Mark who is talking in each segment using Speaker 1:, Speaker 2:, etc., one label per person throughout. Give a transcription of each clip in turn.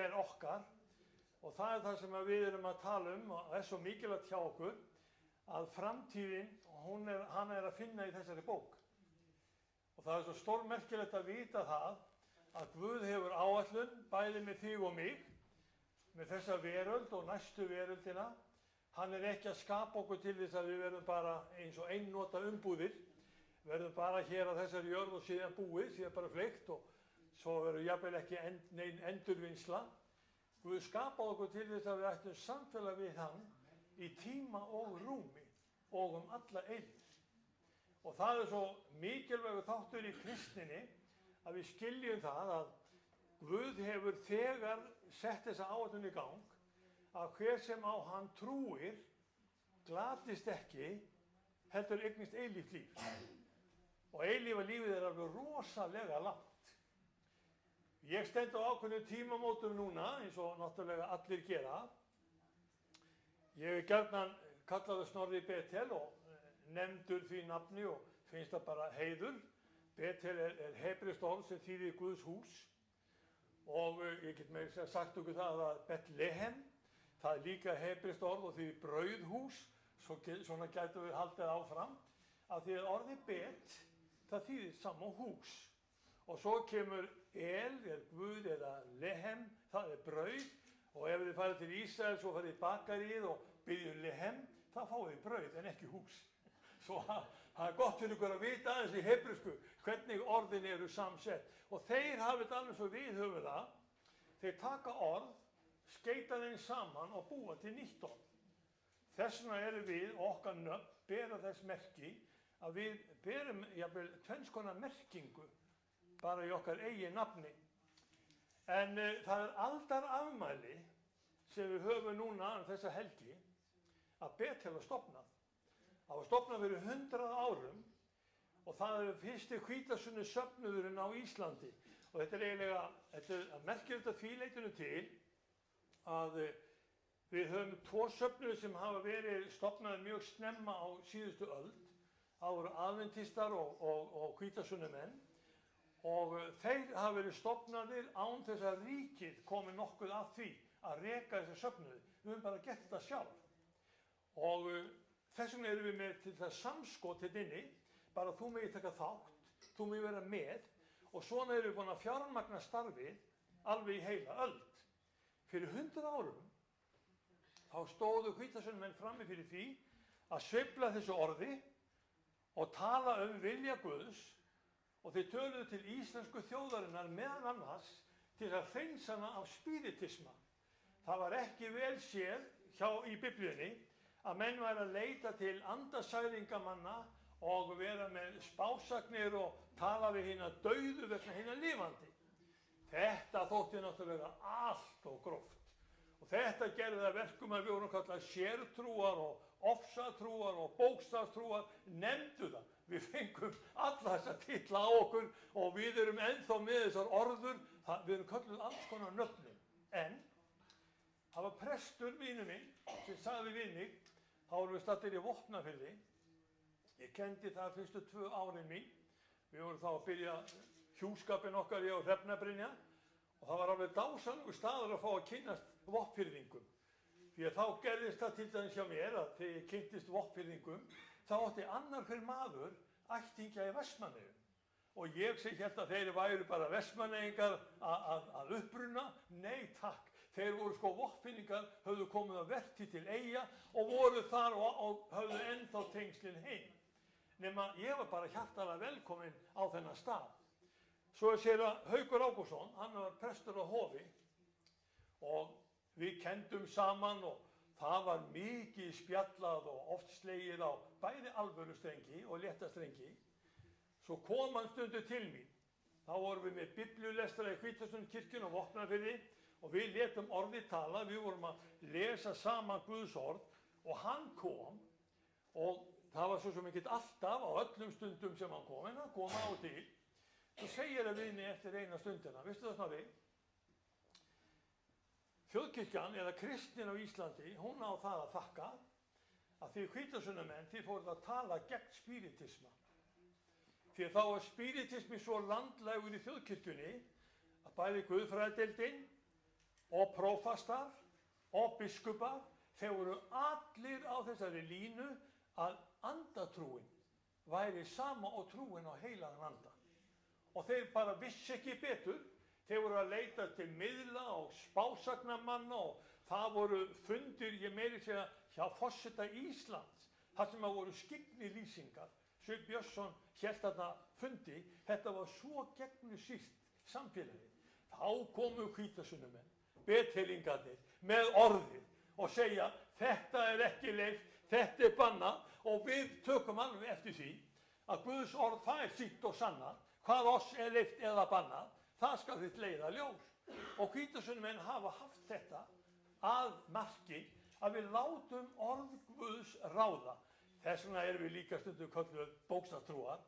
Speaker 1: er okkar og það það sem við erum að tala og svo mikilvægt hjá okkur að framtíðin, hann að finna í þessari bók. Og það svo stórmerkilegt að vita það að Guð hefur áætlun bæði með þig og mig, með þessa veröld og næstu veröldina. Hann ekki að skapa okkur til þess að við verðum bara eins og einnota umbúðir, verðum bara hér á þessari jörð og síðan búið, síðan bara fleygt og svo verður jafnvel ekki nein endurvinnsla. Guð skapaði okkur til þess að við ættum samfélag við hann í tíma og rúmi og alla eilífð. Og það svo mikilvægur þáttur í kristninni að við skiljum það að Guð hefur þegar sett þessa áætlun í gang að hver sem á hann trúir glatist ekki, heldur eignist eilíft líf. Og eilífa lífið alveg rosalega langt. Ég stend á ákveðnum tímamótum núna, eins og náttúrulega allir gera. Ég gjarnan kallaður Snorri Betel og nefndur því nafni og finnst það bara heiður. Betel hebreskt orð sem þýðir Guðs hús. Og ég get meira sagt okkur það að Betlehem, það líka hebreskt orð og þýðir brauðhús, svona gætum við haldið áfram, að því að orðið bet, það þýðir sama hús. Og svo kemur Guð eða Lehem, það brauð, og ef þið farið til Ísrael, svo farið í bakarið og byggjum Lehem, það fáið þið brauð en ekki hús. Svo það gott fyrir ykkur að vita aðeins í hebresku hvernig orðin eru samsett. Og þeir hafa þetta alveg svo við höfum það, þeir taka orð, skeyta þeim saman og búa til nýtt orð. Þess vegna erum við, okkar nöfn, bera þess merki að við berum jafnvel tvenns konar merkingu bara í okkar eigin nafni. En það aldarafmæli sem við höfum núna þessa helgi að Betel var stofnað. Það var stofnað fyrir 100 árum og það fyrsti hvítasunnu söfnuðurinn á Íslandi. Og þetta eiginlega, þetta merkir þetta því leytinu til að við höfum 2 söfnuðir sem hafa verið stofnaðir mjög snemma á síðustu öld. Það voru adventistar og hvítasunnumenn. Og þeir hafa verið stofnaðir án þess að ríkið komi nokkuð að því að reka þessi söfnuði. Við höfum bara gert það sjálf. Og þess vegna erum við með til það samskot hérna inni, bara þú megir taka þátt, þú megir vera með og svona erum við búin að fjármagna starfið alveg í heila öld. Fyrir 100 árum þá stóðu hvítasunnumenn frammi fyrir því að sveifla þessu orði og tala vilja Guðs og þeir töluðu til íslensku þjóðarinnar meðal annars til að hreinsa hana af spiritisma. Það var ekki vel séð í Biblíunni að menn væri að leita til andasæringamanna og vera með spásagnir og tala við hina dauðu vegna hina lifandi. Þetta þótti náttúrulega allt og gróft. Og þetta gerði það verkum að við vorum kallað sértrúar og ofsatrúar og bókstafstrúar, nefndu það. Við fengum alla þessa titla á okkur og við erum ennþá með þessar orður, við erum kalluð alls konar nöfnum. En það var prestur, vinur minn, sem sagði við mig, þá vorum við staddir í Vopnafirði. Ég kendi það fyrstu 2 árin mín. Við vorum þá að byrja hjúskapinn okkar ég og Hrefna-Brynja og það var alveg dásamlegur staður að fá að kynnast Vopnfirðingum. Því að þá gerðist það til dæmis hjá mér að þegar ég kynntist Vopnfirðingum, þá átti annar hver maður ættingja í Vestmannaeyjum. Og ég sem hélt að þeir væru bara Vestmannaeyingar að uppruna. Nei takk, þeir voru sko Vopnfirðingar, höfðu komið að vertíð til Eyja og voru þar og höfðu ennþá tengslin heim. Nema ég var bara hjartanlega velkominn á þennan stað. Svo sér að Haukur Ágústsson, hann var prestur á Hofi og við kenndum saman og það var mikið spjallað og oft slegið á bæði alvörustrengi og léttastrengi. Svo kom hann stundu til mín. Þá vorum við með biblíulestra í Hvítasunnkirkjunni og Vopnafirði og við létum orðið tala. Við vorum að lesa saman Guðs orð og hann kom og það var svo sem ekki alltaf á öllum stundum sem hann kom, en hann kom á og til. Svo segir það við henni eftir eina stundina, veistu það Snorri? Þjóðkirkjan eða kristnin á Íslandi, hún á það að þakka að því hvítasunnumenn, þið fóruð að tala gegn spiritisma. Því þá var spiritismi svo landlægur í þjóðkirkjunni að bæði guðfræðideildin og prófastar og biskupar, þeir voru allir á þessari línu að andatrúin væri sama og trúin á heilagan anda. Og þeir bara vissi ekki betur. Þeir voru að leita til miðla og spásagnamanna og það voru fundir, ég meiri segja, hjá forseta Íslands, þar sem voru skyggni-lýsingar. Sveinn Björnsson hélt þarna fundi, þetta var svo gegnusýrt samfélagið. Þá komu hvítasunnumenn, bethelingarnir, með orðið og segja, þetta er ekki leyft, þetta er bannað, og við tökum alveg eftir því að Guðs orð það er sýnt og sannað, hvað oss er leyft eða bannað, það skal þitt leiða ljós. Og hvítasunnumenn hafa haft þetta að marki að við látum orð Guðs ráða. Þess vegna erum við líka stundum kölluð bókstafstrúar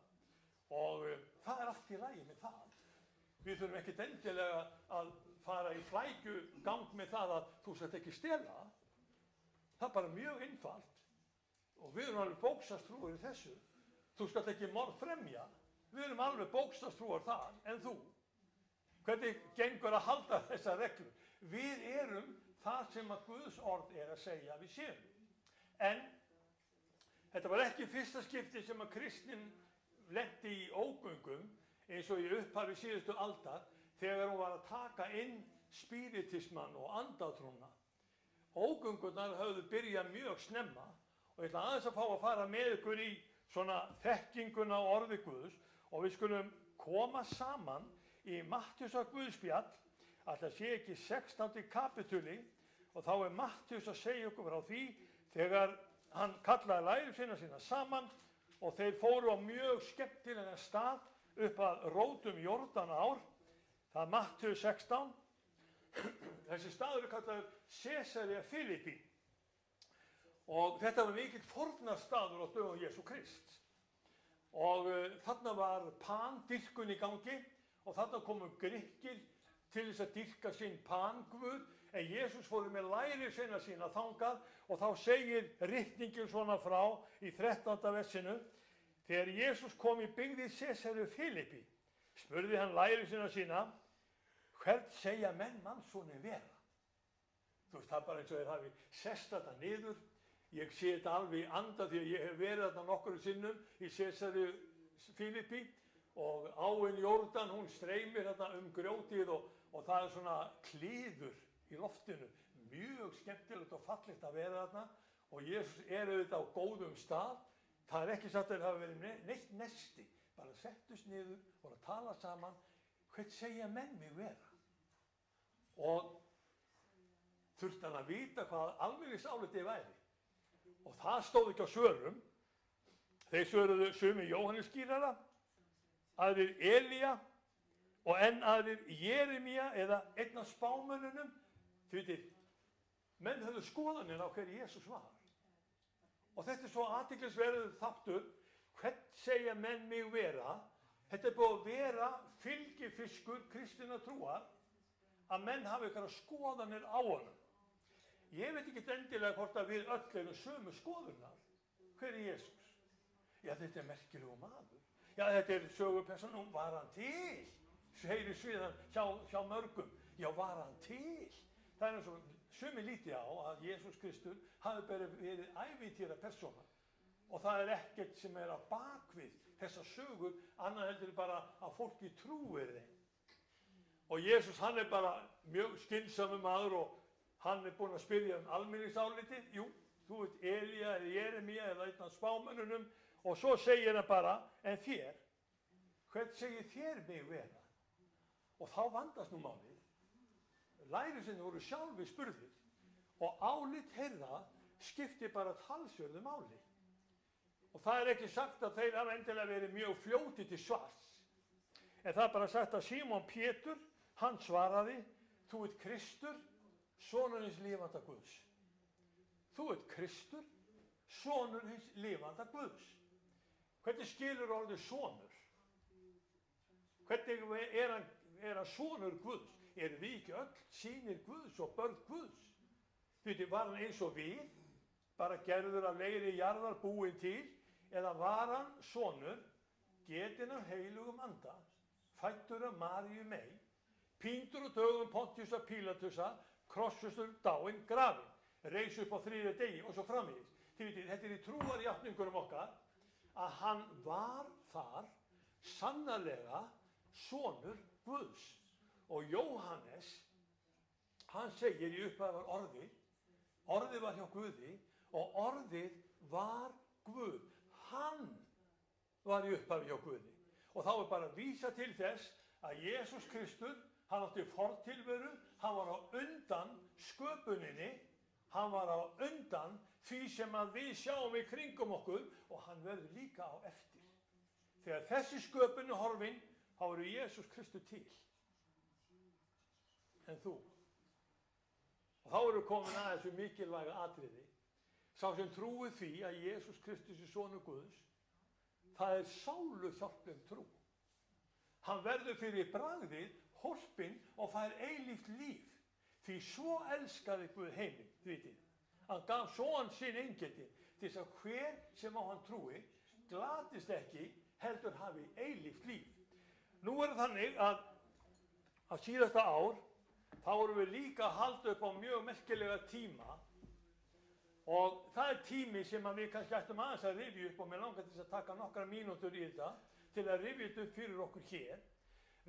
Speaker 1: og það er allt í lagi með það. Við þurfum ekkert endilega að fara í flækjugang með það að þú skalt ekki stela. Það er bara mjög einfalt og við erum alveg bókstafstrúar í þessu. Þú skalt ekki morðfremja. Við erum alveg bókstafstrúar þar en þú. Hvernig gengur að halda þessa reglu? Við erum það sem að Guðs orð er að segja við séum. En þetta var ekki fyrsta skipti sem að kristnin lenti í ógöngum eins og í upphafi síðustu aldar þegar hún var að taka inn spiritismann og andatrúna. Ógöngunar höfðu byrjað mjög snemma og ég ætla aðeins að fá að fara með ykkur í svona þekkinguna og orði Guðs og við skulum koma saman í Mattheusar Guðspjall, það sé ekki 16. kapitúli og þá er Mattheus að segja okkur frá því þegar hann kallaði lærisveina sína saman og þeir fóru á mjög skemmtilegan stað upp að rótum Jórdanár. Það er Mattheus 16. Þessi staður er kallaður Caesarea Philippi og þetta var mikill fórnarstaður á dögum Jesú Krists. Og þarna var pandyrkun í gangi og þarna komu Grikkir til þess að dyrka sinn Pan-guð, en Jesús fór með lærisveina sína þangað og þá segir ritningin svona frá í 13. versinu: þegar Jesús kom í byggði Caesarea Philippi, spurði hann lærisveina sína, hvern segja menn mannssonin vera? Þú veist, það er bara eins og þeir hafi sest þetta niður. Ég sé þetta alveg í anda því að ég hef verið þarna nokkru sinnum í Caesarea Philippi og áin Jórdan, hún streymir þarna grjótið og það er svona klíður í loftinu. Mjög skemmtilegt og fallegt að vera þarna og Jesús er auðvitað á góðum stað. Það er ekki sagt að það hafi verið neitt nesti, bara settust niður og að tala saman. Hvern segja menn mig vera? Og þurfti hann að vita hvað almenningsálitið væri. Og það stóð ekki á svörum. Þeir svöruðu sumir Jóhannes skírara, aðrir Elía og enn aðrir Jeremía eða einn af spámönnunum. Þið vitið, menn höfðu skoðanir á hver Jesús var. Og þetta er svo athyglisverður þáttur, hvern segja menn mig vera? Þetta er búið að vera fylgifiskur kristinna trúar að menn hafi einhverjar skoðanir á honum. Ég veit ekki endilega hvort að við öll erum sömu skoðunar. Hver er Jesús? Já, þetta er merkilegu maður. Já, þetta er sögupersóna. Var hann til? Heyri sviðan hjá mörgum. Já, var hann til? Það er eins og sumi lítið á að Jesús Kristur hafi bara verið ævintýra persóna. Og það er ekkert sem er á bakvið þessa sögur, annað heldur bara að fólki trúir þeim. Og Jesús, hann er bara mjög skynsamur maður og hann er búinn að spyrja almenningsálitið. Jú, þú ert Elía eða Jeremía eða einn af spámönnunum og svo segir hann bara, en þér, hvern segir þér mig vera? Og þá vandast nú málið. Lærisveinarnir voru sjálfir spurðir og álit þeirra skipti bara talsverðu máli. Og það er ekki sagt að þeir hafa endilega verið mjög fljótir til svars. En það er bara sagt að Símon Pétur, hann svaraði, þú ert Kristur, sonur hins lifanda Guðs. Þú ert Kristur, sonur hins lifanda Guðs. Hvernig skilur orðið sonur? Hvernig er hann sonur Guðs? Erum við ekki öll sýnir Guðs og börn Guðs? Því var hann eins og við, bara gerður af leiri jarðar búinn til, eða var hann sonur, getinn af heilugum anda, fæddur af Maríu mey, píndur og dögum Pontiusa Pílatusa, krossfestur, dáinn, grafinn, reis upp á 3. degi og svo framvegis. Þið vitið, þetta í trúarjátningunum okkar að hann var þar sannarlega sonur Guðs. Og Jóhannes, hann segir í upphafi var orðið var hjá Guði og orðið var Guð. Hann var í upphafi hjá Guði. Og þá bara að vísa til þess að Jesús Kristur, hann átti fortilveru, hann var á undan sköpuninni, hann var á undan því sem að við sjáum í kringum okkur og hann verður líka á eftir. Þegar þessi sköpun er horfin, þá eru Jesús Kristur til. En þú. Og þá eru komin að þessu mikilvæga atriði. Sá sem trúið því að Jesús Kristus er sonur Guðs, það er sáluhjálpleg trú. Hann verður fyrir bragðið hólpinn og fær eilíft líf. Því svo elskaði Guð heiminn, vitið. Hann gaf son sinn eingetinn til þess að hver sem á hann trúi glatist ekki, heldur hafi eilíft líf. Nú er þannig að síðasta ár þá erum við líka að halda upp á mjög merkilega tíma og það er tími sem við kannski ættum aðeins að rifja upp og mér langar til þess að taka nokkra mínútur í þetta til að rifja þetta upp fyrir okkur hér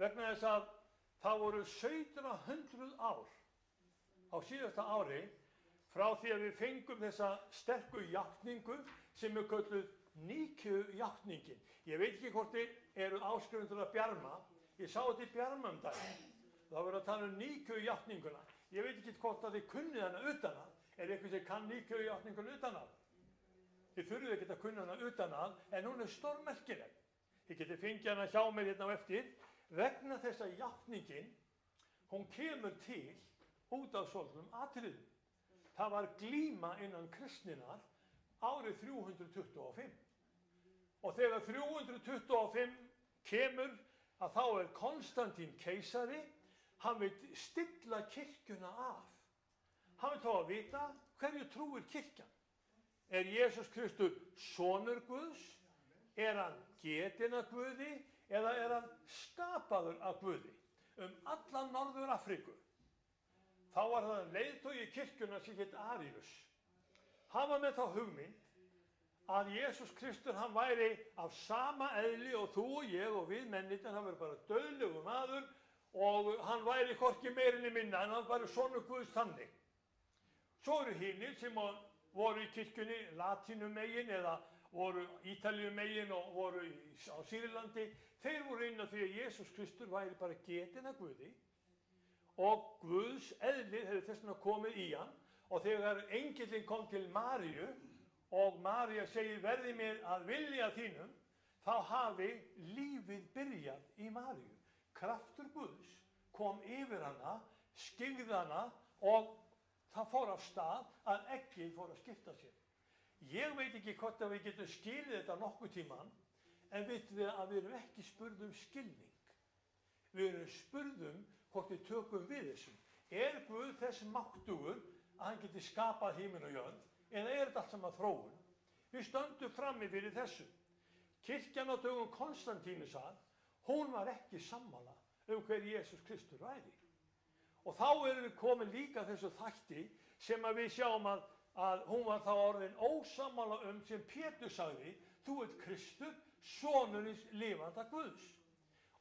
Speaker 1: vegna þess að það voru 1700 ár á síðasta ári frá því að við fengum þessa sterku játningu sem er kölluð Níkejátningin. Ég veit ekki hvort þið eru áskrifundur að Bjarma. Ég sá þetta í Bjarma daginn. Það var að tala Níkejátninguna. Ég veit ekki hvort að þið kunnið hana utan að. Er eitthvað sem kann Níkejátninguna utan að? Þið þurfið ekki að kunna hana utan að, en hún er stórmerkileg. Þið getið fengið hana hjá mér hérna á eftir. Vegna þess að játningin, hún kemur til út af svolítum atriðum. Það var glíma innan kristninnar árið 325. Og þegar 325 kemur að þá er Konstantín keisari, hann vil stilla kirkjuna af. Hann vil þá að vita hverju trúir kirkjan. Er Jesús Kristur sonur Guðs? Er hann getinn af Guði? Eða er hann skapaður af Guði? Alla Norður Afríku. Þá var það leiðtogi kirkjuna sem hét Aríus. Hann var með þá hugmynd að Jesús Kristur hann væri af sama eðli og þú og ég og við mennirnir, hann væri bara dauðlegur maður og hann væri hvorki meirinni minna en hann væri sonur Guðs þannig. Svo eru hinir sem voru í kirkjunni Latínumegin eða voru Ítalíumegin og voru á Sýrlandi, þeir voru inn á því að Jesús Kristur væri bara getinn af Guði og Guðs eðli hefði þess vegna komið í hann og þegar engillinn kom til Maríu og María segir verði mér að vilja þínum, þá hafi lífið byrjað í Maríu. Kraftur Guðs kom yfir hana, skyggði hana og það fór af stað að eggið fór að skipta sér. Ég veit ekki hvort að við getum skilið þetta nokkuð tíman, en vitið við að við erum ekki spurð skilning. Við erum spurð hvort við tökum við þessu. Er Guð þess máttugur að hann geti skapað himinn og jörð? Eða er þetta allt saman þróun? Við stöndum frammi fyrir þessu. Kirkjan á dögum Konstantínusar, hún var ekki sammála hver Jesús Kristur væri. Og þá erum við komin líka þessu þætti sem að við sjáum að hún var þá orðin ósammála sem Pétur sagði, þú ert Kristur, sonurins lifanda Guðs.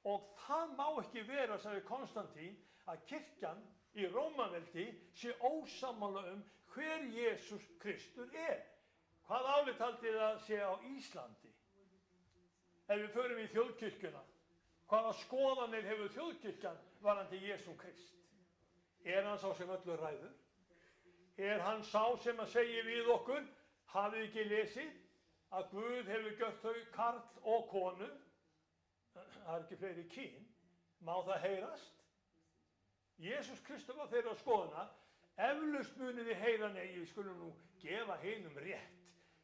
Speaker 1: Og það má ekki vera, sagði Konstantín, að kirkjan í Rómaveldi sé ósammála hver Jesús Kristur er. Hvað álit haldið að sé á Íslandi? Ef við förum í þjóðkirkjuna, hvaða skoðanir hefur þjóðkirkjan varðandi Jesú Krist? Er hann sá sem öllu ræður? Er hann sá sem að segja við okkur, hafið ekki lesið, að Guð hefur gjört þau karl og konu? Það er ekki fleiri kyn. Má það heyrast? Jesús Kristur var þeirra skoðana, eflaust munið þið heyra, nei, við skulum nú gefa hinum rétt.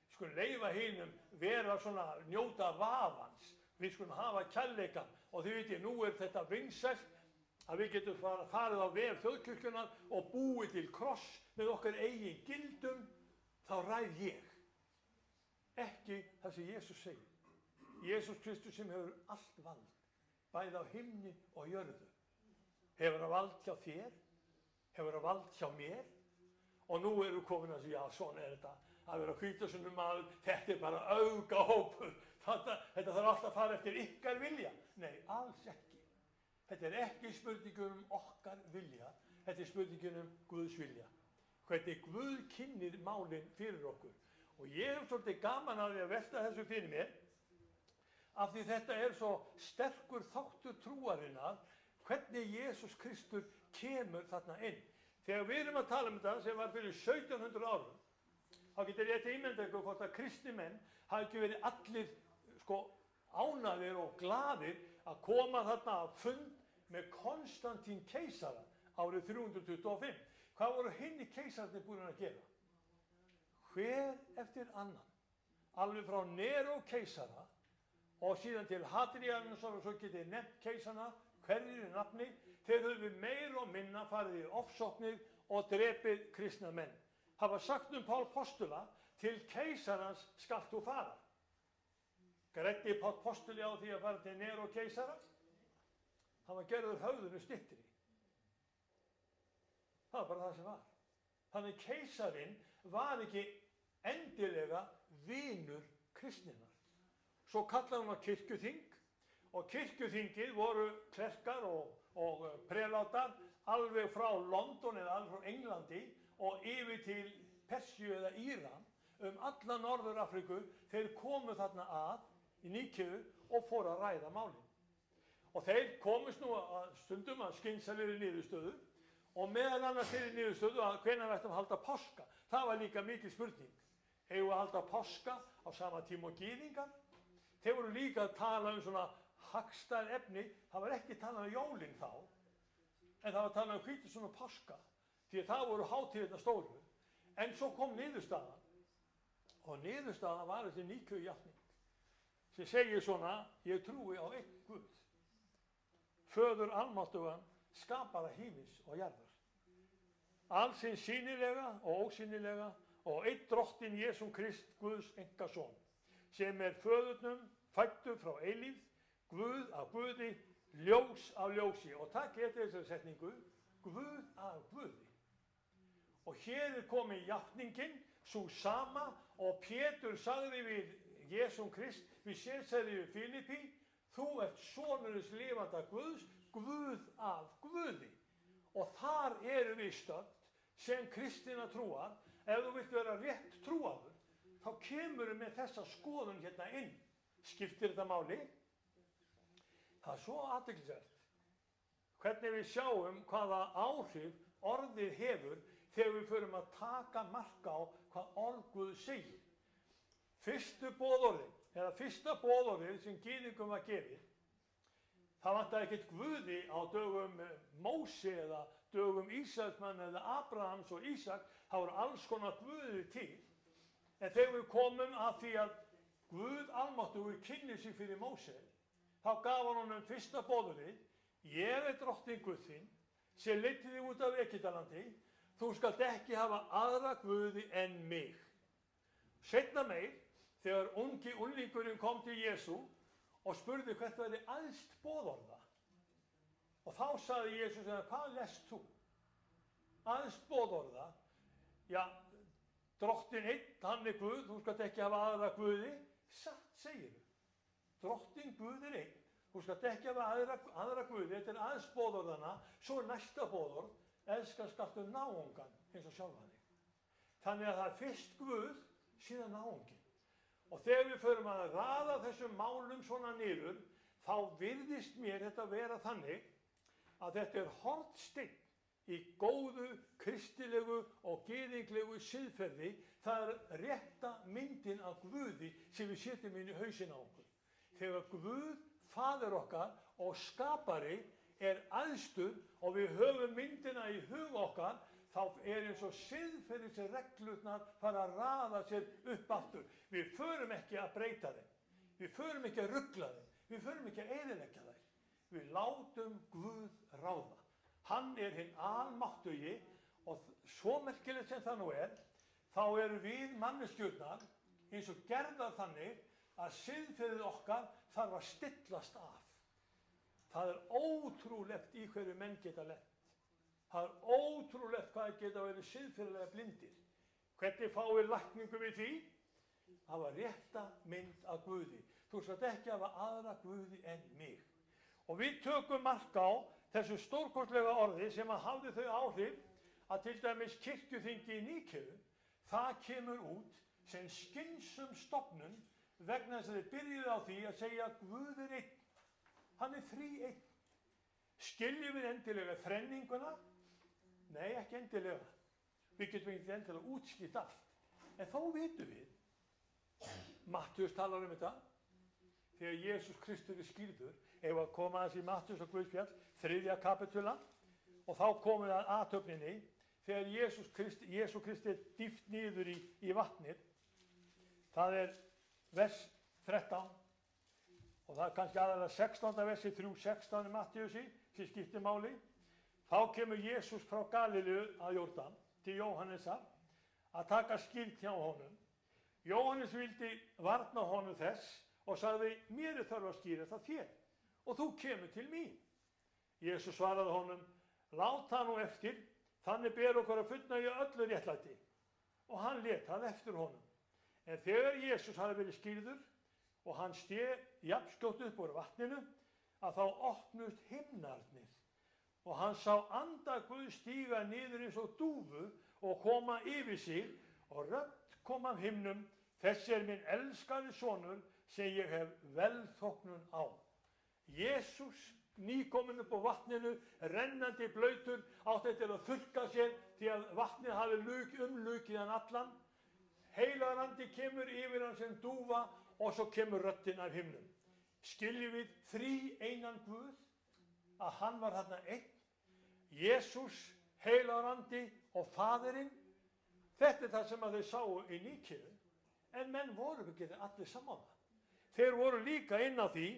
Speaker 1: Við skulum leyfa hinum vera svona njóta vafans. Við skulum hafa kærleikann og þið veitir, nú er þetta vinsælt að við getum farið á vef þjóðkirkjunnar og búið til kross með okkar eigin gildum, þá ræð ég. Ekki það sem Jesús segir. Jesús Kristus sem hefur allt vald, bæði á himni og jörðu, Hefur hann vald hjá þér? Hefur hann vald hjá mér? Og nú eru komin að segja, já, svona þetta. Að vera hvítasunum maður, þetta bara öfgahópur. Þetta þarf alltaf að fara eftir ykkar vilja. Nei, alls ekki. Þetta ekki spurningum okkar vilja. Þetta spurningum Guðs vilja. Hvernig Guð kynnir málin fyrir okkur. Og ég svolítið gaman að því að velta þessu fyrir mér, af því þetta svo sterkur þáttur trúarinnar, hvernig Jesús Kristur kemur þarna inn. Þegar við erum að tala þetta sem var fyrir 1700 árum, þá getur ég ímynda ykkur hvort að kristni menn hafi ekki verið allir ánægðir og glaðir að koma þarna að fund með Konstantín keisara árið 325. Hvað voru hinni keisararnir búin að gera? Hver eftir annan, alveg frá Nero keisara og síðan til Hadrianusar og svo getið nefnt keisarana, hverjir í nafni, þeir höfðu meir og minna farið í ofsóknir og drepið kristna menn. Það var sagt Pál postula, til keisarans skalt þú fara. Greiddi Pál postuli á því að fara til Nero keisara? Hann var gerður höfðinu styttri. Það var bara það sem var. Þannig keisarinn var ekki endilega vinur kristninnar. Svo kallaði hann á kirkjuþing og kirkjuþingið voru klerkar og prelátar alveg frá London eða alveg frá Englandi og yfir til Persíu eða Íran, alla Norður-Afríku, þeir komu þarna í Níkeu og fóru að ræða málin. Og þeir komust nú stundum að skynsamlegri niðurstöðu og meðal annars þeirri niðurstöðu að hvenær ættum að halda páska. Það var líka mikil spurning. Eigum við að halda páska á sama tíma og gyðingar? Þeir voru líka að tala svona hagstæð efni. Það var ekki talað jólin þá, en það var talað hvítasunnu og páska, því að það voru hátíðirnar stóru. En svo kom niðurstaðan, og niðurstaðan var þessi Níkeu-játning, sem segir svona, ég trúi á einn Guð, föður almáttugan, skapara himins og jarðar, allsins sýnilega og ósýnilega, og einn drottinn Jesúm Krist, Guðs einkason, sem föðurnum fæddur frá eilífð, Guð af Guði, ljós af ljósi. Og takk eftir þessari setningu, Guð af Guði. Og hér komin játningin, svo sama, og Pétur sagði við Jesúm Krist, við sérsæði við Filipi, þú ert sonurins lifanda Guðs, Guð af Guði. Og þar við stödd sem kristina trúar. Ef þú vilt vera rétt trúaður, þá kemur með þessa skoðun hérna inn. Skiptir þetta máli? Það svo athyglisvert hvernig við sjáum hvaða áhrif orðið hefur þegar við förum að taka mark á hvað orð Guð segir. Fyrsta boðorðið sem gyðingum var gefið, það vantaði ekkert Guði á dögum Móse eða dögum Ísraelsmann eða Abrahams og Ísak. Það voru alls konar Guði til. En þegar við komum að því að Guð almáttugur kynnir sig fyrir Móse, þá gaf hann honum fyrsta boðorðið, ég drottinn Guð þinn, sem leiddi þig út af Egyptalandi, þú skalt ekki hafa aðra guði en mig. Seinna meir, þegar unglingurinn kom til Jesú og spurði hvert væri æðst boðorða. Og þá sagði Jesús, hvað lest þú? Æðst boðorða, já, drottinn einn, hann Guð, þú skalt ekki hafa aðra guði. Satt segir þú. Drottinn Guð einn, þú skalt ekki hafa aðra guði, þetta æðst boðorðana, svo næsta boðorð, elska skaltu náungan eins og sjálfan þig. Þannig að það fyrst Guð, síðan náungin. Og þegar við förum að raða þessum málum svona niður, þá virðist mér þetta vera þannig að þetta hornsteinn í góðu, kristilegu og gyðinglegu siðferði. Það rétta myndin af Guði sem við setjum inn í hausinn á okkur. Þegar Guð, faðir okkar og skapari æðstur og við höfum myndina í hug okkar, þá eins og siðferðisreglurnar fara að raða sér upp aftur. Við förum ekki að breyta þeim. Við förum ekki að rugla þeim. Við förum ekki að eyðileggja þær. Við látum Guð ráða. Hann hinn almáttugi og svo merkilegt sem það nú þá eru við manneskjurnar eins og gerðar þannig að siðferðið okkar þarf að stillast af. Það ótrúlegt í hverju menn geta lent. Það ótrúlegt hvað geta verið siðferðilega blindir. Hvernig fáið lækningu við því? Það var rétta mynd af Guði. Þú skalt ekki hafa aðra Guði en mig. Og við tökum mark á þessu stórkostlega orði sem að hafði þau áhrif að til dæmis kirkjuþingi í Níkeu, það kemur út sem skynsum stofnun vegna þess að þeir byrjuðu á því að segja Guð einn. Hann þríeinn. Skiljum við endilega þrenninguna? Nei, ekki endilega. Við getum ekki endilega útskýrt allt. En þó vitum við, Mattheus talar þetta, þegar Jesús Kristur skýrður, ef að koma aðeins í Mattheus og Guðspjall, 3. kapitula, og þá komum við að athöfninni, þegar Jesús Kristi dýft niður í vatnið. Það vers 13, og það kannski aðalega 16. versi 3:16 í Mattheusi, sem skiptir máli. Þá kemur Jesús frá Galileu að Jórdan til Jóhannesar að taka skírn hjá honum. Jóhannes vildi varna honum þess og sagði, mér þarf að skýrast að þér og þú kemur til mín. Jesús svaraði honum, lát það nú eftir, þannig ber okkur að fullnægja öllu réttlæti. Og hann lét það eftir honum. En þegar Jesús hafði verið skýrður og hann steg jafnskjótt upp úr vatninu, að þá opnust himnarnir. Og hann sá anda Guð stíga niður eins og dúfu og koma yfir sig og rödd kom af himnum, þessi minn elskaði sonur sem ég hef velþóknun á. Jesús nýkominn upp á vatninu, rennandi blautur, átti til að þurrka sér því að vatnið hafi umlukið hann allan. Heilagur andi kemur yfir hann sem dúfa og svo kemur röddin af himnum. Skiljum við þríeinan Guð, að hann var þarna einn, Jesús, heilagur andi og Faðirinn. Þetta það sem að þau sáu í Níkeu, en menn voru ekki allir saman. Þeir voru líka inn á því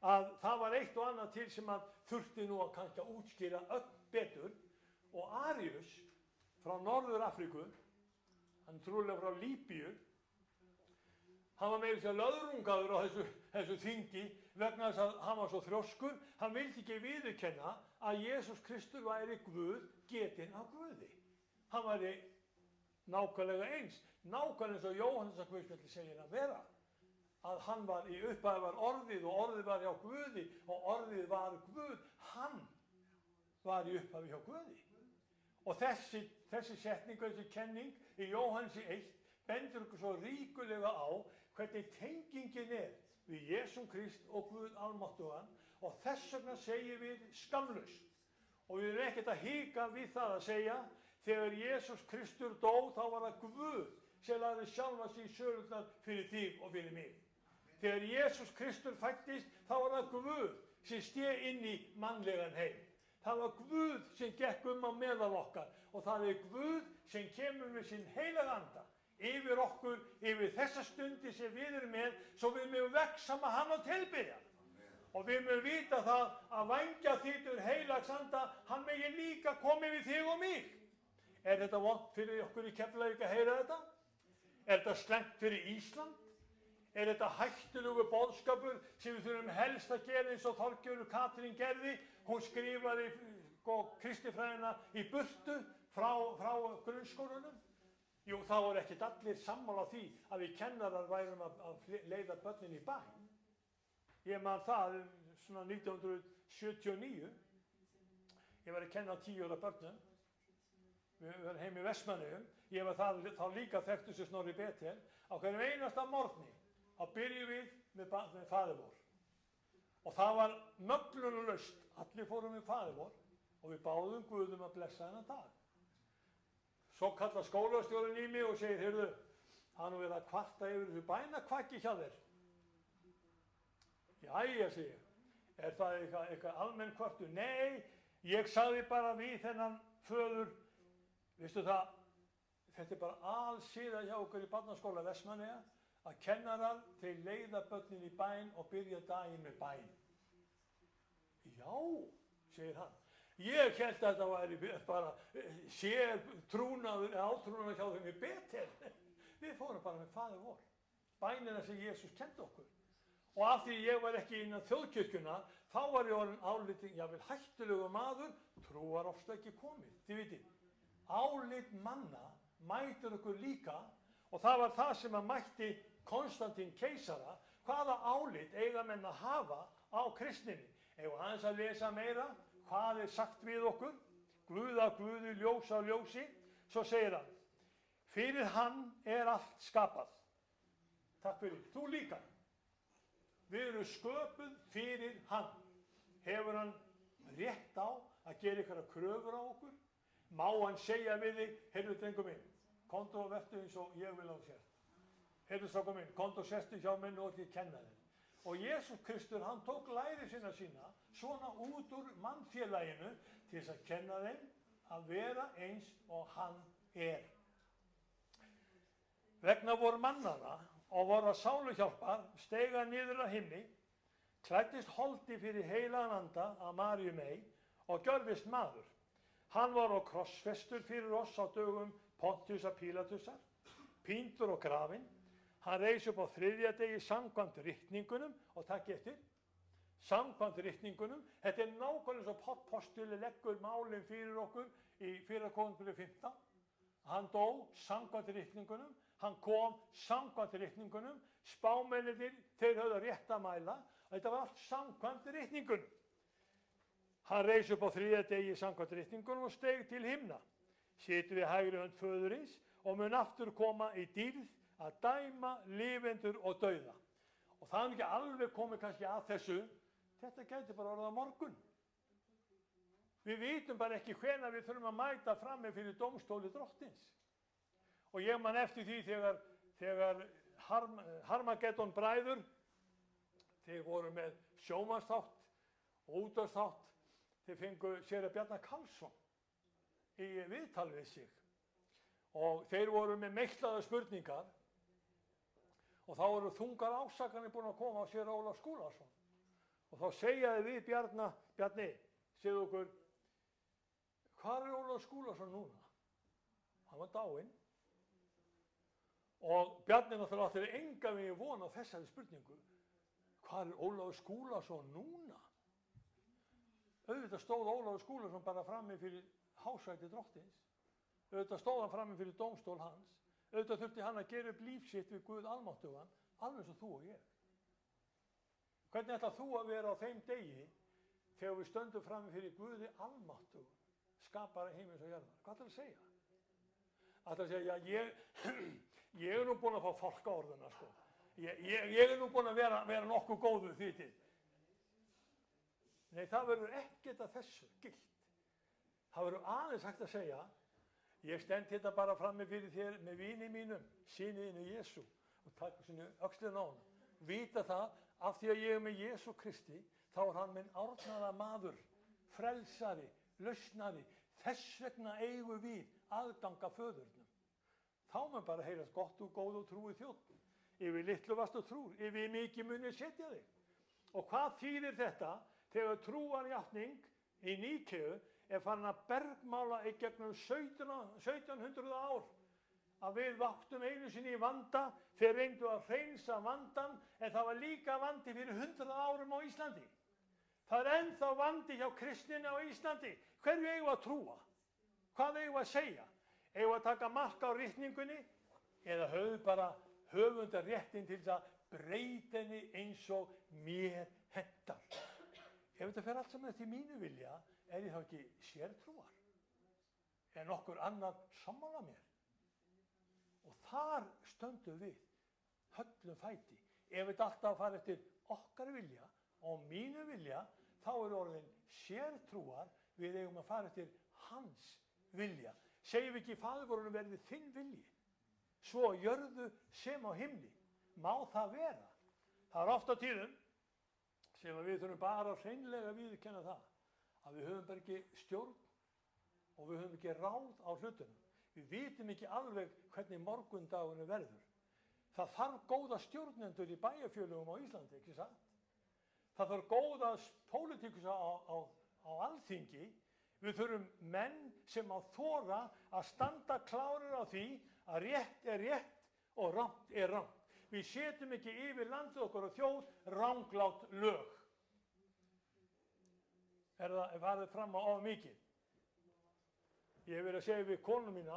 Speaker 1: að það var eitt og annað til sem að þurfti nú að kannski að útskýra öll betur, og Arius frá Norður Afríku, hann trúlega frá Líbíu, hann var meira sér löðrungaður á þessu þingi vegna þess að hann var svo þrjóskur. Hann vildi ekki viðurkenna að Jesús Kristur væri Guð getinn af Guði. Hann væri nákvæmlega eins, nákvæmlega eins og Jóhannesar Guðspjalli segir að vera. Að hann var í upphafi var orðið og orðið var hjá Guði og orðið var Guð. Hann var í upphafi hjá Guði. Og þessi setning, þessi kenning í Jóhannesi 1 bendur okkur svo ríkulega á hvernig tengingin við Jesúm Krist og Guð almáttugan, og þess vegna segjum við skamlaust. Og við erum ekkert að hika við það að segja, þegar Jesús Kristur dó, þá var það Guð sem lagði sjálfa sig í sölurnar fyrir þig og fyrir mig. Þegar Jesús Kristur fæddist, þá var það Guð sem steg inn í mannlegan heim. Það var Guð sem gekk á meðal okkar, og það er Guð sem kemur með sinn heilaga anda yfir okkur, yfir þessa stundi sem við erum með, svo við mögum vexa með hann og tilbyrja. Og við mögum vita það að vængja þýtur heilags anda, hann megi líka komið við þig og mig. Er þetta vont fyrir okkur í Keflavík að heyra þetta? Er þetta slæmt fyrir Ísland? Er þetta hættulegur boðskapur sem við þurfum helst að gera eins og Þorgerður Katrín gerði? Hún skrifaði kristifræðina í burtu frá grunnskólanum. Jú, þá voru ekkert allir sammála því að við kennarar værum að leiða börnin í bæ. Ég man það svona 1979. Ég var að kenna 10 ára börnum. Við varum heim í Vestmannaeyjum. Ég var þá líka þekktur sem Snorri Betel. Á hverjum einasta morgni þá byrjum við með faðir vor. Og það var möglunarlaust. Allir fórum með faðir vor og við báðum Guðum að blessa þennan dag. Svo kallar skólastjórinn í mig og segir, heyrðu, það nú verið að kvarta yfir þessu bænakvaki hjá þér. Jæja, segi ég, er það eitthvað almenn kvartu? Nei, ég sagði bara við þennan föður, veistu það, þetta er bara alsíða hjá okkur í barnaskóla Vestmannaeyja, að kennarar þeir leiða börnin í bæn og byrja daginn með bæn. Já, segir hann. Ég held að þetta væri bara sér trúnaður eða átrúnaður hjá þeim í Betel. Við fórum bara með faðir vor. Bænina sem Jesús kendi okkur. Og af því ég var ekki innan þjóðkirkjuna, þá var ég orðinn álitinn, jafnvel hættulegu maður, trúarofstæki komið. Þið vitið, álit manna mætir okkur líka, og það var það sem að mætti Konstantín keisara. Hvaða álit eiga menn að hafa á kristninni? Eigum aðeins að lesa meira, hvað er sagt við okkur? Guð af Guði, ljós af ljósi. Svo segir hann, fyrir hann er allt skapað. Takk fyrir, þú líka. Við erum sköpuð fyrir hann. Hefur hann rétt á að gera einhverja kröfur á okkur? Má hann segja við þig, heyrðu drengur minn, komdu og vertu eins og ég vil á sér. Heyrðu strákur minn, komdu og sestu hjá minn og ég kenna þér. Og Jesús Kristur, hann tók læri sína svona út úr mannfélaginu til þess að kenna þeim að vera eins og hann er. Vegna voru mannana og voru að sáluhjálpar, steiga niður að himni, klæddist holdi fyrir heilagan anda að Maríu mey og gjörðist maður. Hann var á krossfestur fyrir oss á dögum Pontiusar Pílatusar, píndur og grafinn. Hann reis upp á þriðja degi samkvæmt ritningunum, og takk eftir, samkvæmt ritningunum. Þetta er nákvæmlega eins og postuli leggur málin fyrir okkur í 1. Korinthubréf 15. Hann dó samkvæmt ritningunum, hann kom samkvæmt ritningunum, spámennirnir, þeir höfðu rétt að mæla, og þetta var allt samkvæmt ritningunum. Hann reis upp á þriðja degi samkvæmt ritningunum og steig til himna, situr við hægri hönd föðurins og mun aftur koma í dýrð að dæma lifendur og dauða. Og það er ekki alveg komið kannski að þessu, þetta gæti bara orðið á morgun. Við vitum bara ekki hvenær við þurfum að mæta frammi fyrir dómstóli drottins. Og ég man eftir því þegar Harmageddon bræður, þeir voru með sjómannsþátt og útvarpsþátt, þeir fengu séra Bjarna Karlsson í viðtal við sig. Og þeir voru með meiklaðar spurningar, og þá eru þungar ásakanir búin að koma á séra Ólaf Skúlason. Og þá segjaði við Bjarni, segðu okkur, hvar er Ólaf Skúlason núna? Hann var dáinn. Og Bjarni náttúrulega átti engan veginn von á þessari spurningu. Hvar er Ólafur Skúlason núna? Auðvitað stóð Ólafur Skúlason bara frammi fyrir hásæti drottins. Auðvitað stóð hann frammi fyrir dómstól hans. Auðvitað þurfti hann að gera upp líf sitt við Guð almáttugan, alveg eins og þú og ég. Hvernig ætlar þú að vera á þeim degi þegar við stöndum frammi fyrir Guði almáttugan, skapara heimins og jarðar? Hvað ætlar að segja? Ætlar að segja, ég er nú búinn að fá fálkaorðuna, sko. Ég er nú búinn að vera nokkuð góður því til. Nei, það verður ekkert að þessu gilt. Það verður aðeins hægt að segja, ég stend hérna bara frammi fyrir þér með vini mínum, syniðinu Jesú, og taka sinni öxlina á honum. Vita það, af því að ég er með Jesú Kristi, þá er hann minn árnaða maður, frelsari, lausnari. Þess vegna eigum við aðganga föðurnum. Þá mun bara heyrast gott og góð og trúi þjótt. Yfir litlu varstu trúr, yfir mikið munið setja þig. Og hvað þýðir þetta þegar trúarjátning í Níkeu er farin að bergmála í gegnum 1700 ár? Að við vaktum einu sinni í vanda, þeir reyndu að hreinsa vandan, en það var líka vandi fyrir 100 árum á Íslandi. Það er ennþá vandi hjá kristninni á Íslandi. Hverju eigum við að trúa? Hvað eigum við að segja? Eigum við að taka mark á ritningunni? Eða höfum bara höfundar réttin til þess að breyta henni eins og mér hentar? Ef þetta fer allt saman eftir mínu vilja, er ég þá ekki sértrúar? Er nokkur annar sammála mér? Og þar stöndum við, höllum fæti. Ef þetta alltaf fara eftir okkar vilja og mínu vilja, þá er orðin sértrúar, við eigum að fara eftir hans vilja. Segjum við ekki í Faðirvorinu verði þinn vilji, svo jörðu sem á himni. Má það vera? Það er oft á tíðum sem við þurfum bara hreinlega að viðurkenna það, að við höfum bara ekki stjórn og við höfum ekki ráð á hlutunum. Við vitum ekki alveg hvernig morgundagunum verður. Það þarf góða stjórnendur í bæjarfélögum á Íslandi, ekki satt? Það þarf góða pólitíkusa á Alþingi. Við þurfum menn sem á þora að standa klárir á því að rétt er rétt og rangt er rangt. við setjum ekki yfir landið okkar og þjóð ranglát lög. Það farið fram á of mikið. Ég hef verið að segja við konu mína,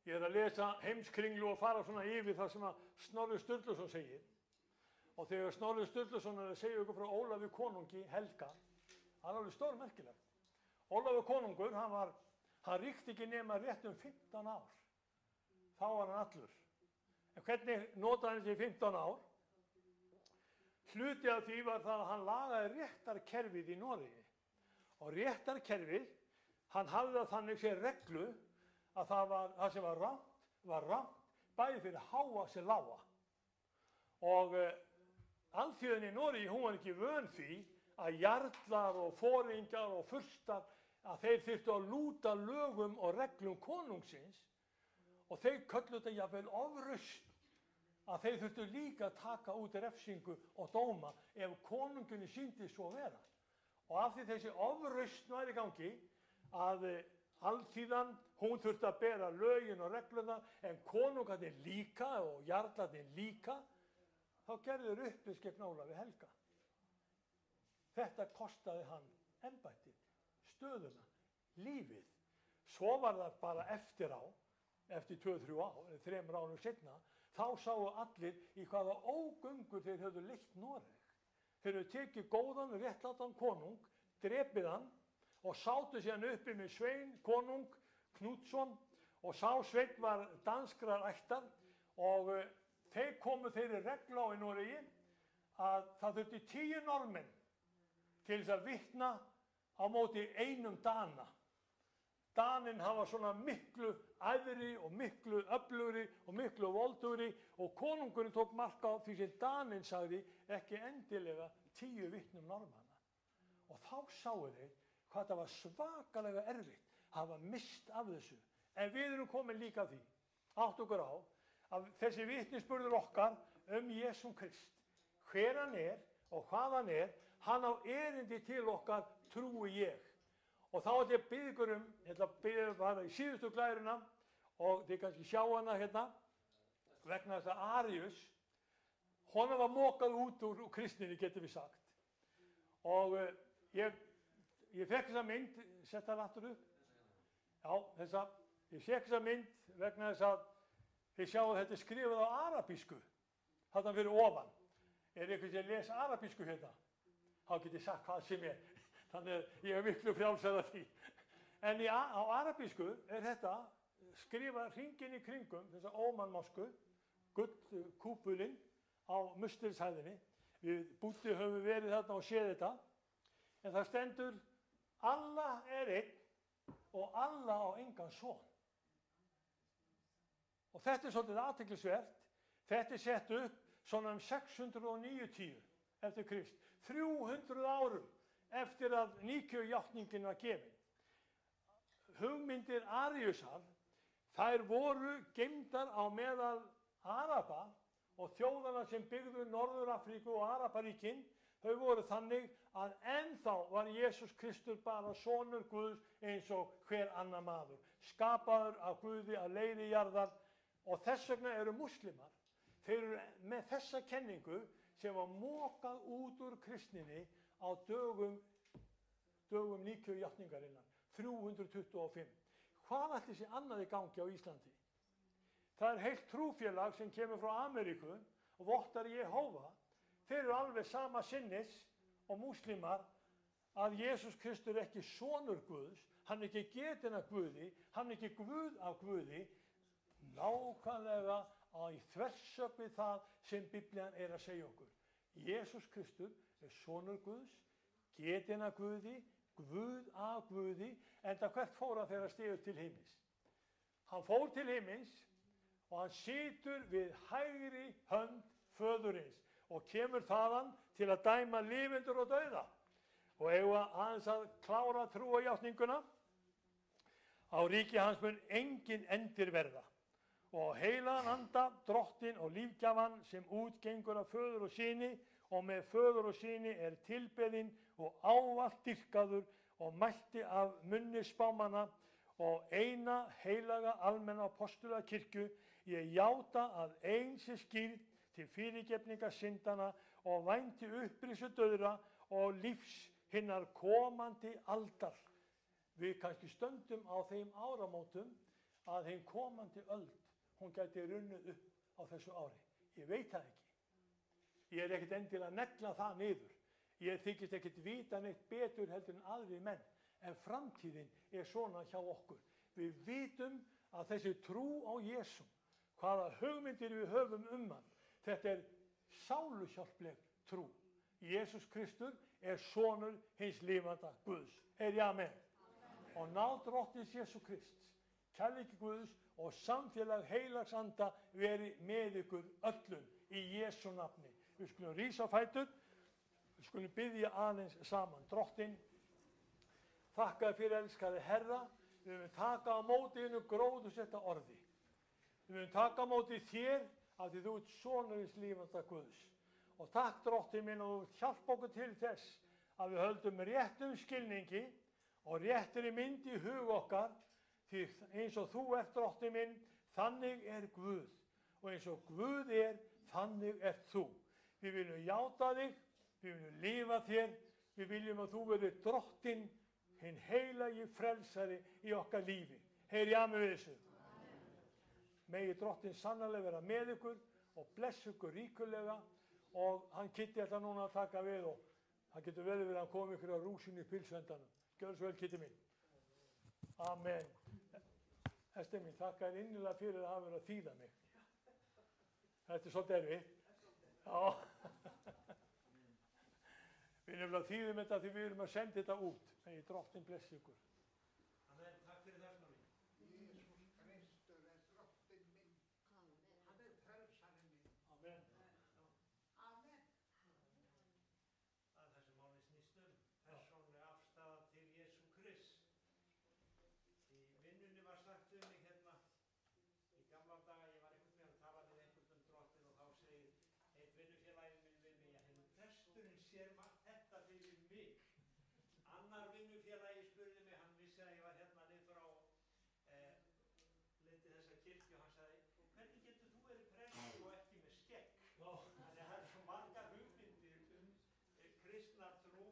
Speaker 1: ég er að lesa Heimskringlu og fara svona yfir það sem að Snorri Sturluson segir. Og þegar Snorri Sturluson er að segja ykkur frá Ólafi konungi Helga, það er alveg stórmerkilegt. Ólafur konungur, hann ríkti ekki nema rétt 15 ár. Þá var hann allur. En hvernig notaði hann þessi 15 ár? Hluti af því var það að hann lagaði réttarkerfið í Noregi. Og réttarkerfið, hann hafði það þannig sér reglu að það sem var rangt, bæði fyrir háa sem lága. Og alþýðin í Noregi, hún var ekki vön því að jarlar og foringjar og furstar, að þeir þyrftu að lúta lögum og reglum konungsins, og þeir kölluðu þetta jafnvel ofrausn, að þeir þurftu líka að taka út refsingu og dóma ef konungunni sýndi svo vera. Og af því þessi ofrausn var í gangi, að alþýðan, hún þurfti að bera lögin og regluna, en konungarnir líka og jarlarnir líka, þá gerðu þeir uppreisn gegn Ólafi helga. Þetta kostaði hann embættið, stöðuna, lífið. Svo var það bara eftir 2-3 ár, 3 árum seinna, þá sáu allir í hvaða ógöngur þeir höfðu leitt Noreg. Þeir höfðu tekið góðan, réttlátan konung, drepið hann og sátu síðan uppi með Svein, konung Knútsson, og sá Sveinn var danskrar ættar, og þeir komu þeirri reglu á í Noregi að það þurfti 10 norðmenn til þess að vitna á móti einum Dana. Daninn hafa svona miklu æðri og miklu öflugri og miklu voldugri, og konungurinn tók mark á því sem Daninn sagði, ekki endilega 10 vitnum norðmanna. Og þá sáu þeir hvað það var svakalega erfitt að hafa mist af þessu. En við erum komin líka að því, átt okkur á, að þessi vitnisburður okkar Jesum Krist, hver hann og hvað hann hann á erindi til okkar, trúi ég. Og þá ætla ég að biðja ykkur ég ætla að biðja hana í síðustu glæruna, og þið kannski sjá hana hérna, vegna þess að Arius, honum var mokað út úr kristninni, getum við sagt. Og ég fekk þessa mynd, sett það aftur upp. Já, ég fekk þessa mynd vegna þess að þið sjáu að þetta er skrifað á arabísku, þarna fyrir ofan. Er einhvern sem les arabísku hérna? Þá get ég sagt hvað sem Þannig að ég miklu frjálsar af því. En á arabísku er þetta skrifað hringinn í kringum, þessa ómannmosku, gullkúpulinn á Mustilshæðinni. Við Búddi höfum verið þarna og séð þetta. En það stendur, Allah er einn og Allah á engan son. Og þetta er svolítið athyglisvert. Þetta er sett upp svona 690 eftir Krist. 300 árum eftir að Níkeu-játningin var gefin. Hugmyndir Ariusar, þær voru geymdar á meðal Araba og þjóðana sem byggðu Norður-Afríku og Araparíkin. Þau voru þannig að ennþá var Jesús Kristur bara sonur Guðs eins og hver annar maður, skapaður af Guði að leiri jarðar, og þess vegna eru múslimar. Þeir eru með þessa kenningu sem var mokað út úr kristninni á dögum Níkeu-játningarinnar, 325. Hvað ætli sé annað í gangi á Íslandi? Það er heilt trúfélag sem kemur frá Ameríku og vottar Jehóva. Þeir eru alveg sama sinnis og múslimar, að Jesús Kristur er ekki sonur Guðs, hann er ekki getinn af Guði, hann er ekki Guð af Guði, nákvæmlega í þversögn við það sem Biblían er að segja okkur. Jesús Kristur er sonur Guðs, getinn af Guði, Guð af Guði, enda hvert fór hann þegar hann steig til himins? Hann fór til himins og hann situr við hægri hönd föðurins og kemur þaðan til að dæma lifendur og dauða. Og eigum aðeins að klára trúarjátninguna. Á ríki hans mun engin endir verða. Og heilagan anda, drottinn og lífgjafan sem útgengur af föður og syni, og með föður og syni er tilbeðinn og ávallt dýrkaður og mælti af munni spámanna og eina heilaga almenna apóstola kirkju. Ég játa að ein sé skírð til fyrirgefningar syndana og vænti upprisu dauðra og lífs hinnar komandi aldar. Við kannski stöndum á þeim áramótum að þeim komandi öld, hún gæti runnið upp á þessu ári. Ég veit það ekki. Ég er ekkert endilega að negla það niður. Ég þykist ekkert vita neitt betur heldur en aðrir menn. En framtíðin er svona hjá okkur. Við vitum að þessi trú á Jesú, hvaða hugmyndir við höfum hann, þetta er sáluhjálpleg trú. Jesús Kristur er sonur hins lifanda Guðs. Heyri amen. Og náð drottins Jesú Krists, kærleiki Guðs og samfélag heilags anda veri með ykkur öllum í Jesú nafni. Við skulum rísa á fætur, við skulum biðja aðeins saman. Drottinn, þakka þér fyrir elskaði Herra, við viljum taka á móti einu gróðursetta orði. Við viljum taka á móti þér af því þú ert sonur hins lifanda Guðs. Og takk Drottinn minn og þú hjálpa okkur til þess að við höldum réttum skilningi og réttri mynd í hug okkar, því eins og þú ert Drottinn minn, þannig er Guð. Og eins og Guð er, þannig ert þú. Við viljum játa þig, við viljum lifa þér, við viljum að þú verið Drottinn, hinn heilagi frelsari í okkar lífi. Heyri amen við þessu. Megi Drottinn sannarlega vera með ykkur og blessa ykkur ríkulega, og hann Kitti ætla núna að taka við og það getur vel verið að hann komi ykkur á rúsinu í pilsvendanum. Gjörðu svo vel, Kitti mín. Amen. Ester mín, þakka þér innilega fyrir að hafa verið að þýða mig. Þetta er svolítið erfitt. Já. Við nefnilega þýðum þetta því við erum að senda þetta út. Megi Drottinn blessi ykkur.
Speaker 2: Amen. Takk fyrir þessna mín.
Speaker 3: Jesús Kristur er Drottinn minn. Hann er frelsarinn minn.
Speaker 1: Amen.
Speaker 3: Amen.
Speaker 2: Það er það sem málið snýst um. Persónuleg afstaða til Jesú Krist. Í vinnunni var sagt um mig hérna í gamla daga, ég var einhvern veginn að tala við einhvern Drottinn og þá segir eitt vinnufélagi minn við mig, já, presturinn sér þetta fyrir mig. Annar vinnufélagi spurði mig, hann vissi að ég var hérna niður frá leiti þessa kirkju og hann sagði, hvernig getur þú verið prestur og ekki með skegg? Þannig að það er svo margar hugmyndir kristna trú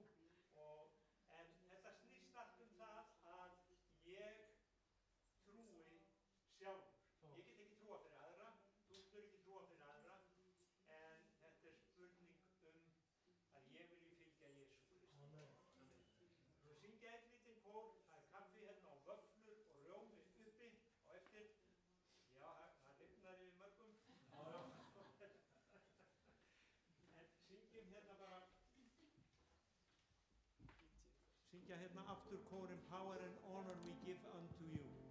Speaker 2: en þetta snýst allt það að ég trúi sjálfur. Ég get ekki trúa fyrir aðra, þú getur ekki trúa fyrir aðra, en þetta er spurning að ég vilji fylgja Jesú Kristi. Amen. Þú syngja einn lítinn kór, það er kaffi hérna og vöfflur og rjómi uppi og eftir. Já, það lifnar yfir mörgum. En syngjum hérna bara, syngja hérna aftur kórin Power and honor we give unto you.